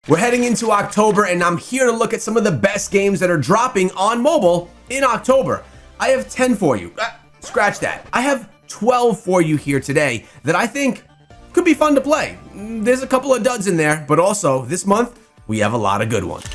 We're heading into October, and I'm here to look at some of the best games that are dropping on mobile in October. I have 10 for you. Scratch that. I have 12 for you here today that I think could be fun to play. There's a couple of duds in there, but also this month, we have a lot of good ones.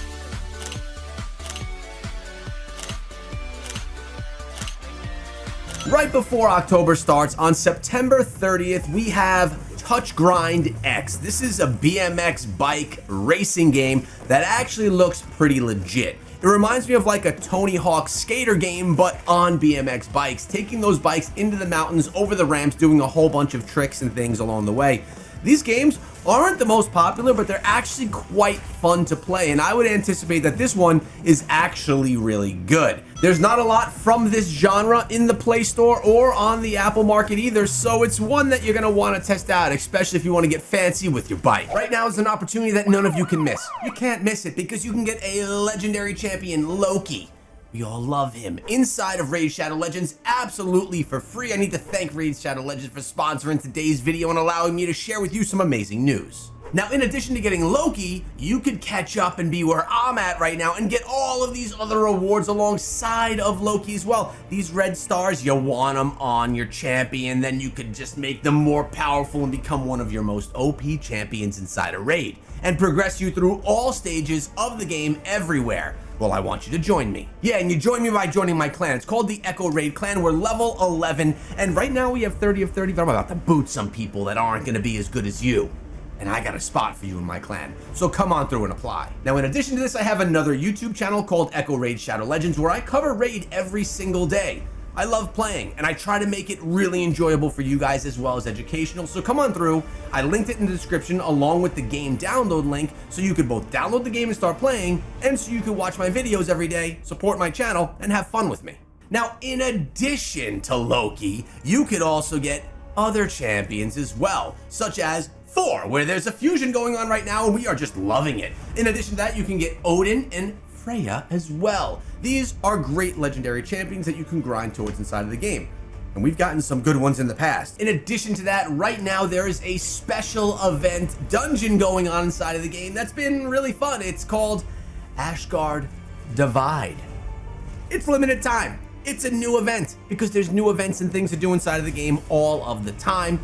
Right before October starts, on September 30th, we have Touch Grind X. This is a BMX bike racing game that actually looks pretty legit. It reminds me of like a Tony Hawk skater game, but on BMX bikes, taking those bikes into the mountains, over the ramps, doing a whole bunch of tricks and things along the way. These games aren't the most popular, but they're actually quite fun to play, and I would anticipate that this one is actually really good. There's not a lot from this genre in the Play Store or on the Apple Market either, so it's one that you're going to want to test out, especially if you want to get fancy with your bike. Right now is an opportunity that none of you can miss. You can't miss it because you can get a legendary champion, Loki. We all love him inside of Raid Shadow Legends, absolutely for free. I need to thank Raid Shadow Legends for sponsoring today's video and allowing me to share with you some amazing news. Now, in addition to getting Loki, you could catch up and be where I'm at right now and get all of these other rewards alongside of Loki as well. These red stars, you want them on your champion, then you could just make them more powerful and become one of your most OP champions inside a raid and progress you through all stages of the game everywhere. Well, I want you to join me. Yeah, and you join me by joining my clan. It's called the Echo Raid Clan. We're level 11, and right now we have 30 of 30, but I'm about to boot some people that aren't gonna be as good as you. And I got a spot for you in my clan, so come on through and apply. Now, in addition to this, I have another YouTube channel called Echo Raid Shadow Legends, where I cover Raid every single day. I love playing, and I try to make it really enjoyable for you guys as well as educational, so come on through. I linked it in the description along with the game download link, so you could both download the game and start playing, and so you could watch my videos every day, support my channel, and have fun with me. Now, in addition to Loki, you could also get other champions as well, such as Thor, where there's a fusion going on right now, and we are just loving it. In addition to that, you can get Odin and Freya as well. These are great legendary champions that you can grind towards inside of the game, and we've gotten some good ones in the past. In addition to that, right now there is a special event dungeon going on inside of the game that's been really fun. It's called Ashgard Divide. It's limited time. It's a new event because there's new events and things to do inside of the game all of the time,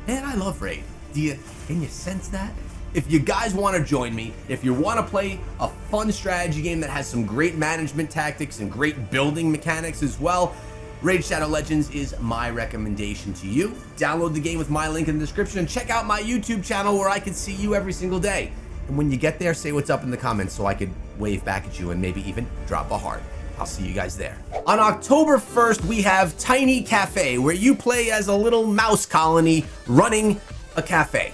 and I love Raid. Can you sense that? If you guys want to join me, if you want to play a fun strategy game that has some great management tactics and great building mechanics as well, Raid Shadow Legends is my recommendation to you. Download the game with my link in the description and check out my YouTube channel where I can see you every single day. And when you get there, say what's up in the comments so I could wave back at you and maybe even drop a heart. I'll see you guys there. On October 1st, we have Tiny Cafe, where you play as a little mouse colony running a cafe,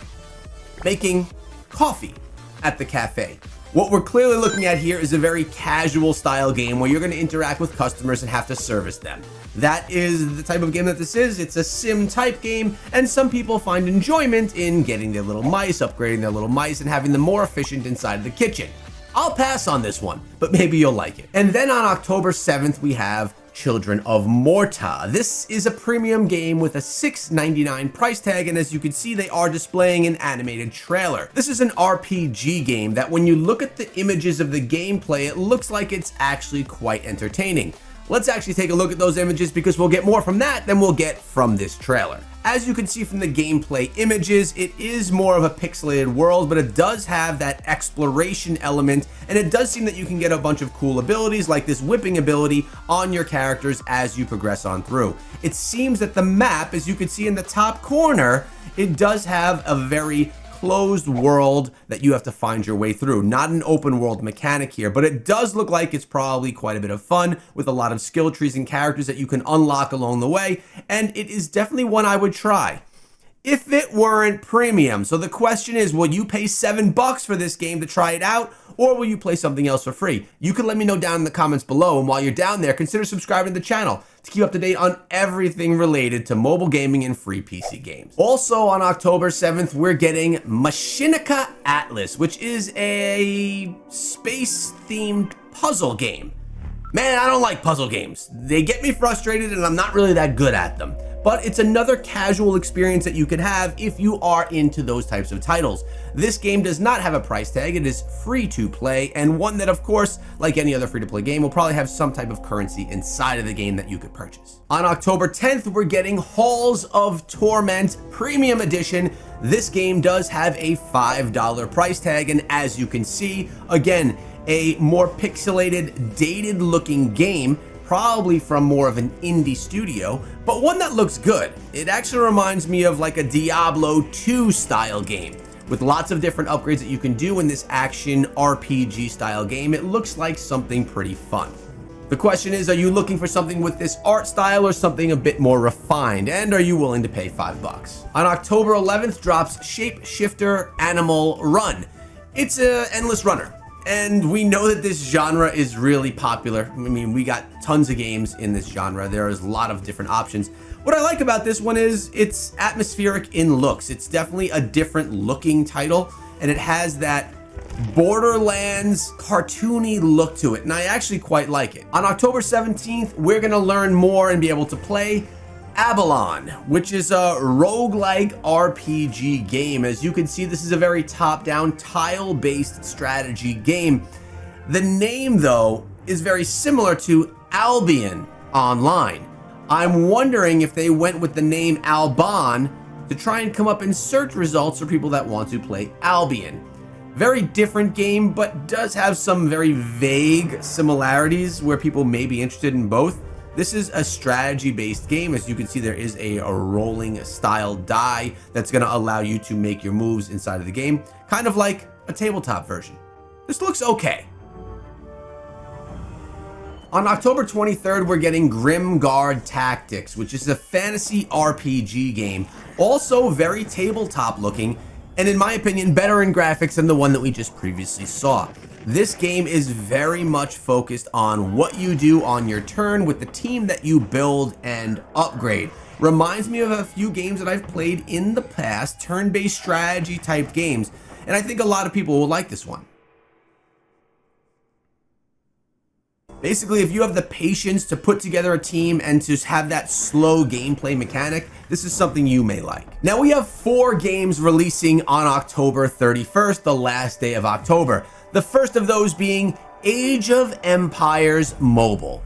making coffee at the cafe. What we're clearly looking at here is a very casual style game where you're going to interact with customers and have to service them. That is the type of game that this is. It's a sim type game, and some people find enjoyment in getting their little mice, upgrading their little mice, and having them more efficient inside the kitchen. I'll pass on this one, but maybe you'll like it. And then on October 7th, we have Children of Morta. This is a premium game with a $6.99 price tag, and as you can see, they are displaying an animated trailer. This is an RPG game that when you look at the images of the gameplay, it looks like it's actually quite entertaining. Let's actually take a look at those images because we'll get more from that than we'll get from this trailer. As you can see from the gameplay images, it is more of a pixelated world, but it does have that exploration element, and it does seem that you can get a bunch of cool abilities like this whipping ability on your characters as you progress on through. It seems that the map, as you can see in the top corner, it does have a very closed world that you have to find your way through. Not an open world mechanic here, but it does look like it's probably quite a bit of fun with a lot of skill trees and characters that you can unlock along the way, and it is definitely one I would try if it weren't premium. So the question is, will you pay $7 for this game to try it out, or will you play something else for free? You can let me know down in the comments below, and while you're down there, consider subscribing to the channel to keep up to date on everything related to mobile gaming and free PC games. Also on October 7th, we're getting Machica Atlas, which is a space-themed puzzle game. Man, I don't like puzzle games. They get me frustrated and I'm not really that good at them. but it's another casual experience that you could have if you are into those types of titles. This game does not have a price tag. It is free to play, and one that, of course, like any other free-to-play game, will probably have some type of currency inside of the game that you could purchase. On October 10th, we're getting Halls of Torment Premium Edition. This game does have a $5 price tag, and as you can see, again, a more pixelated, dated looking game, probably from more of an indie studio, but one that looks good. It actually reminds me of like a Diablo 2 style game, with lots of different upgrades that you can do in this action RPG style game. It looks like something pretty fun. The question is, are you looking for something with this art style or something a bit more refined, and are you willing to pay $5? On October 11th drops Shapeshifter Animal Run. It's an endless runner, and we know that this genre is really popular. I mean, we got tons of games in this genre. There is a lot of different options. What I like about this one is it's atmospheric in looks. It's definitely a different looking title, and it has that Borderlands cartoony look to it, and I actually quite like it. On October 17th, we're gonna learn more and be able to play Abalon, which is a roguelike RPG game. As you can see, this is a very top-down, tile-based strategy game. The name, though, is very similar to Albion Online. I'm wondering if they went with the name Alban to try and come up in search results for people that want to play Albion. Very different game, but does have some very vague similarities where people may be interested in both. This is a strategy-based game. As you can see, there is a rolling style die that's going to allow you to make your moves inside of the game, kind of like a tabletop version. This looks okay. On October 23rd, we're getting Grimgard Tactics, which is a fantasy RPG game, also very tabletop looking, and in my opinion, better in graphics than the one that we just previously saw. This game is very much focused on what you do on your turn with the team that you build and upgrade. Reminds me of a few games that I've played in the past, turn-based strategy type games, and I think a lot of people will like this one. Basically, if you have the patience to put together a team and to have that slow gameplay mechanic, this is something you may like. Now we have 4 games releasing on October 31st, the last day of October. The first of those being Age of Empires Mobile.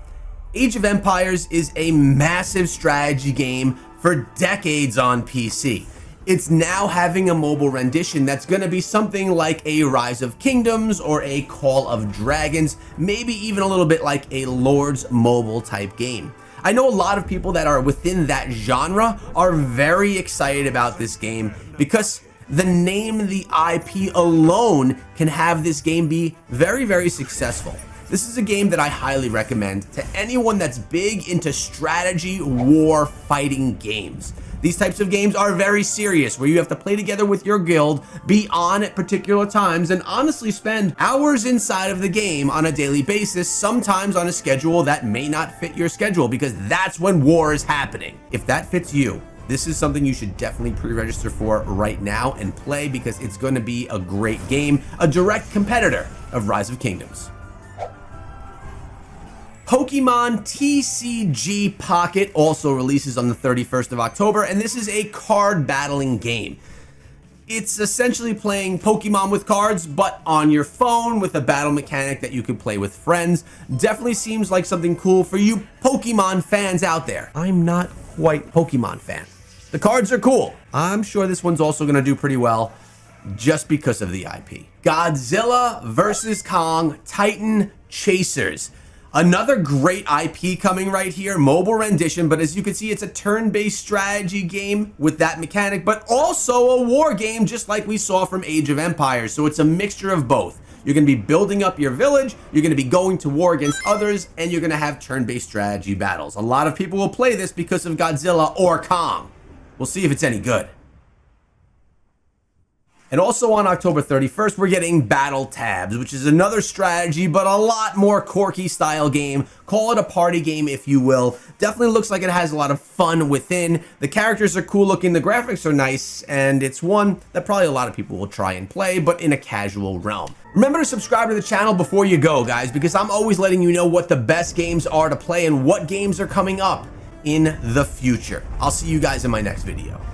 Age of Empires is a massive strategy game for decades on PC. It's now having a mobile rendition that's going to be something like a Rise of Kingdoms or a Call of Dragons, maybe even a little bit like a Lords mobile type game. I know a lot of people that are within that genre are very excited about this game because the name, the IP alone can have this game be very, very successful. This is a game that I highly recommend to anyone that's big into strategy, war, fighting games. These types of games are very serious, where you have to play together with your guild, be on at particular times, and honestly spend hours inside of the game on a daily basis, sometimes on a schedule that may not fit your schedule, because that's when war is happening. If that fits you, this is something you should definitely pre-register for right now and play, because it's going to be a great game, a direct competitor of Rise of Kingdoms. Pokemon TCG Pocket also releases on the 31st of October, and this is a card battling game. It's essentially playing Pokemon with cards, but on your phone with a battle mechanic that you can play with friends. Definitely seems like something cool for you Pokemon fans out there. I'm not quite Pokemon fan. The cards are cool. I'm sure this one's also going to do pretty well just because of the IP. Godzilla vs. Kong Titan Chasers. Another great IP coming right here, mobile rendition, but as you can see, it's a turn-based strategy game with that mechanic, but also a war game just like we saw from Age of Empires. So it's a mixture of both. You're going to be building up your village, you're going to be going to war against others, and you're going to have turn-based strategy battles. A lot of people will play this because of Godzilla or Kong. We'll see if it's any good. And also on October 31st, we're getting Battle Tabs, which is another strategy, but a lot more quirky style game. Call it a party game, if you will. Definitely looks like it has a lot of fun within. The characters are cool looking, the graphics are nice, and it's one that probably a lot of people will try and play, but in a casual realm. Remember to subscribe to the channel before you go, guys, because I'm always letting you know what the best games are to play and what games are coming up. in the future. I'll see you guys in my next video.